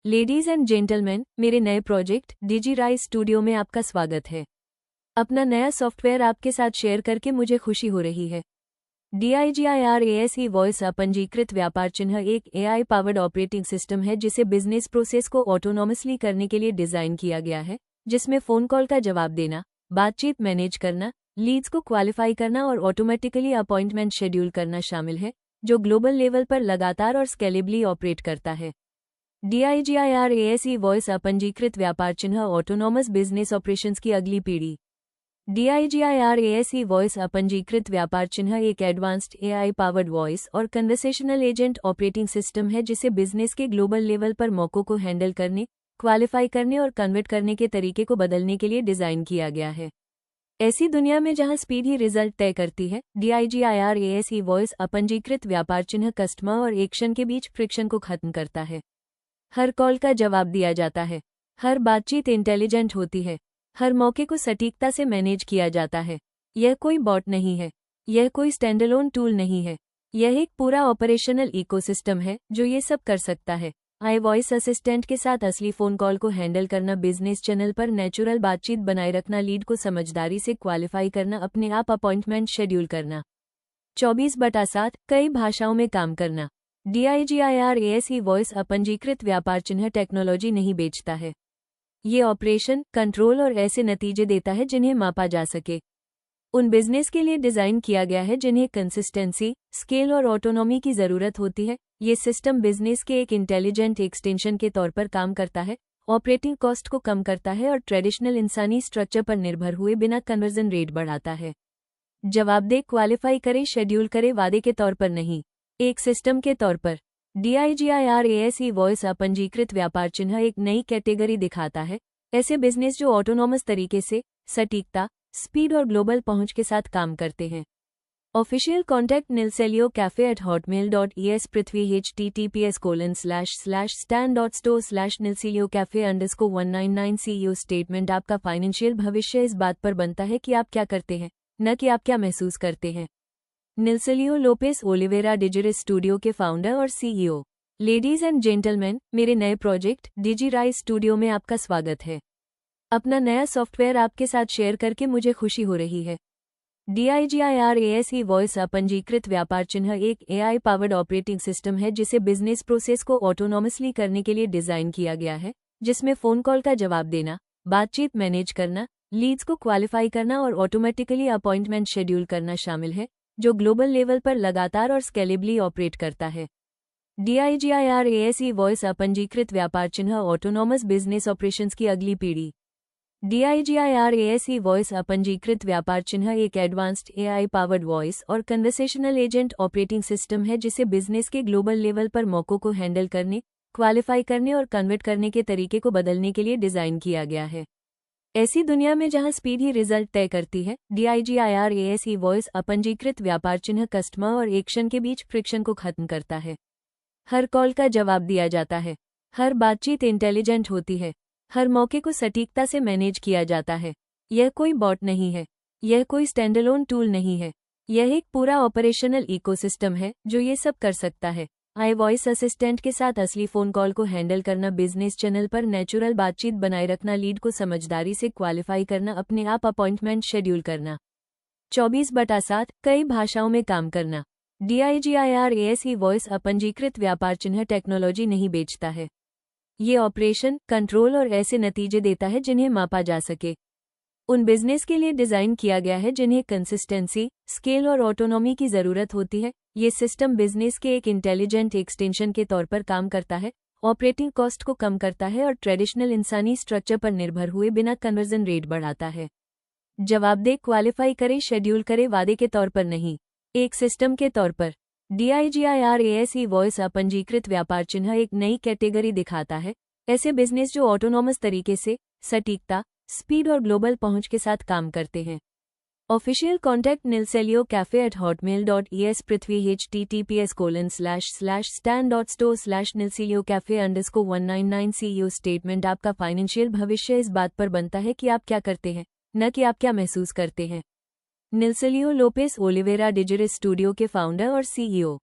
Ladies and gentleman, मेरे नए project डिजीराइज studio में आपका स्वागत है। अपना नया सॉफ्टवेयर आपके साथ शेयर करके मुझे खुशी हो रही है। DIGIRASE वॉइस अपंजीकृत व्यापार चिन्ह एक AI पावर्ड ऑपरेटिंग सिस्टम है जिसे बिजनेस प्रोसेस को ऑटोनॉमसली करने के लिए डिजाइन किया गया है, जिसमें फोन कॉल का जवाब देना, बातचीत मैनेज करना, लीड्स को क्वालिफाई करना और ऑटोमेटिकली अपॉइंटमेंट शेड्यूल करना शामिल है, जो ग्लोबल लेवल पर लगातार और स्केलेबली ऑपरेट करता है। DIGIRASE वॉइस अपंजीकृत व्यापार चिन्ह ऑटोनॉमस बिजनेस ऑपरेशंस की अगली पीढ़ी। DIGIRASE वॉइस अपंजीकृत व्यापार चिन्ह एक एडवांस्ड AI पावर्ड वॉइस और कन्वर्सेशनल एजेंट ऑपरेटिंग सिस्टम है जिसे बिजनेस के ग्लोबल लेवल पर मौकों को हैंडल करने, क्वालिफाई करने और कन्वर्ट करने के तरीके को बदलने के लिए डिजाइन किया गया है। ऐसी दुनिया में जहां स्पीड ही रिजल्ट तय करती है, DIGIRASE वॉइस अपंजीकृत व्यापार चिन्ह कस्टमर और एक्शन के बीच फ्रिक्शन को खत्म करता है। हर कॉल का जवाब दिया जाता है, हर बातचीत इंटेलिजेंट होती है, हर मौके को सटीकता से मैनेज किया जाता है। यह कोई बॉट नहीं है, यह कोई स्टैंडअलोन टूल नहीं है, यह एक पूरा ऑपरेशनल इकोसिस्टम है जो ये सब कर सकता है। वॉइस असिस्टेंट के साथ असली फोन कॉल को हैंडल करना, बिजनेस चैनल पर नेचुरल बातचीत बनाए रखना, लीड को समझदारी से क्वालिफाई करना, अपने आप अपॉइंटमेंट शेड्यूल करना, 24/7 कई भाषाओं में काम करना। DIGIRASE वॉइस अपंजीकृत व्यापार चिन्ह टेक्नोलॉजी नहीं बेचता है। ये ऑपरेशन, कंट्रोल और ऐसे नतीजे देता है जिन्हें मापा जा सके। उन बिजनेस के लिए डिजाइन किया गया है जिन्हें कंसिस्टेंसी, स्केल और ऑटोनॉमी की जरूरत होती है। ये सिस्टम बिजनेस के एक इंटेलिजेंट एक्सटेंशन के तौर पर काम करता है, ऑपरेटिंग कॉस्ट को कम करता है और ट्रेडिशनल इंसानी स्ट्रक्चर पर निर्भर हुए बिना कन्वर्जन रेट बढ़ाता है। जवाब दे, क्वालिफाई करे, शेड्यूल करे, वादे के तौर पर नहीं, एक सिस्टम के तौर पर। DIGIRASE वॉइस अपंजीकृत व्यापार चिन्ह एक नई कैटेगरी दिखाता है, ऐसे बिजनेस जो ऑटोनॉमस तरीके से, सटीकता, स्पीड और ग्लोबल पहुंच के साथ काम करते हैं। ऑफिशियल कॉन्टैक्ट nilceliocafe@hotmail.es पृथ्वी https://stan.store/nilceliocafe_199 CEO स्टेटमेंट। आपका फाइनेंशियल भविष्य इस बात पर बनता है कि आप क्या करते हैं, न कि आप क्या महसूस करते हैं। निल्सेलियो लोपेस ओलिवेरा डिजिरिस स्टूडियो के फाउंडर और CEO। लेडीज एंड जेंटलमैन, मेरे नए प्रोजेक्ट डिजीराइज स्टूडियो में आपका स्वागत है। अपना नया सॉफ्टवेयर आपके साथ शेयर करके मुझे खुशी हो रही है। DIGIRASE वॉइस अपंजीकृत व्यापार चिन्ह एक AI पावर्ड ऑपरेटिंग सिस्टम है जिसे बिजनेस प्रोसेस को ऑटोनॉमसली करने के लिए डिजाइन किया गया है, जिसमें फोन कॉल का जवाब देना, बातचीत मैनेज करना, लीड्स को क्वालिफाई करना और ऑटोमेटिकली अपॉइंटमेंट शेड्यूल करना शामिल है, जो ग्लोबल लेवल पर लगातार और स्केलेबली ऑपरेट करता है। DIGIRASE वॉइस अपंजीकृत व्यापार चिन्ह ऑटोनॉमस बिजनेस ऑपरेशंस की अगली पीढ़ी। DIGIRASE वॉइस अपंजीकृत व्यापार चिन्ह एक एडवांस्ड AI पावर्ड वॉइस और कन्वर्सेशनल एजेंट ऑपरेटिंग सिस्टम है जिसे बिजनेस के ग्लोबल लेवल पर मौकों को हैंडल करने, क्वालिफाई करने और कन्वर्ट करने के तरीके को बदलने के लिए डिजाइन किया गया है। ऐसी दुनिया में जहां स्पीड ही रिजल्ट तय करती है, DIGIRASE वॉइस अपंजीकृत व्यापार चिन्ह कस्टमर और एक्शन के बीच फ्रिक्शन को खत्म करता है। हर कॉल का जवाब दिया जाता है, हर बातचीत इंटेलिजेंट होती है, हर मौके को सटीकता से मैनेज किया जाता है। यह कोई बॉट नहीं है, यह कोई स्टैंडअलोन टूल नहीं है, यह एक पूरा ऑपरेशनल इकोसिस्टम है जो ये सब कर सकता है। वॉइस असिस्टेंट के साथ असली फोन कॉल को हैंडल करना, बिजनेस चैनल पर नेचुरल बातचीत बनाए रखना, लीड को समझदारी से क्वालिफाई करना, अपने आप अपॉइंटमेंट शेड्यूल करना, 24/7 कई भाषाओं में काम करना। DIGIRASE वॉइस अपंजीकृत व्यापार चिन्ह टेक्नोलॉजी नहीं बेचता है। ये ऑपरेशन, कंट्रोल और ऐसे नतीजे देता है जिन्हें मापा जा सके। उन बिजनेस के लिए डिजाइन किया गया है जिन्हें कंसिस्टेंसी, स्केल और ऑटोनॉमी की जरूरत होती है। ये सिस्टम बिजनेस के एक इंटेलिजेंट एक्सटेंशन के तौर पर काम करता है, ऑपरेटिंग कॉस्ट को कम करता है और ट्रेडिशनल इंसानी स्ट्रक्चर पर निर्भर हुए बिना कन्वर्जन रेट बढ़ाता है। जवाब दे, क्वालिफाई करे, शेड्यूल करे, वादे के तौर पर नहीं, एक सिस्टम के तौर पर। DIGIRASE वॉइस अपंजीकृत व्यापार चिन्ह एक नई कैटेगरी दिखाता है, ऐसे बिजनेस जो ऑटोनॉमस तरीके से, सटीकता, स्पीड और ग्लोबल पहुंच के साथ काम करते हैं। ऑफिशियल कॉन्टैक्ट nilceliocafe@hotmail.es पृथ्वी https://stan.store/nilceliocafe_199 CEO स्टेटमेंट। आपका फाइनेंशियल भविष्य इस बात पर बनता है कि आप क्या करते हैं, न कि आप क्या महसूस करते हैं। निल्सेलियो लोपेस ओलिवेरा डिजिरिस स्टूडियो के फाउंडर और CEO।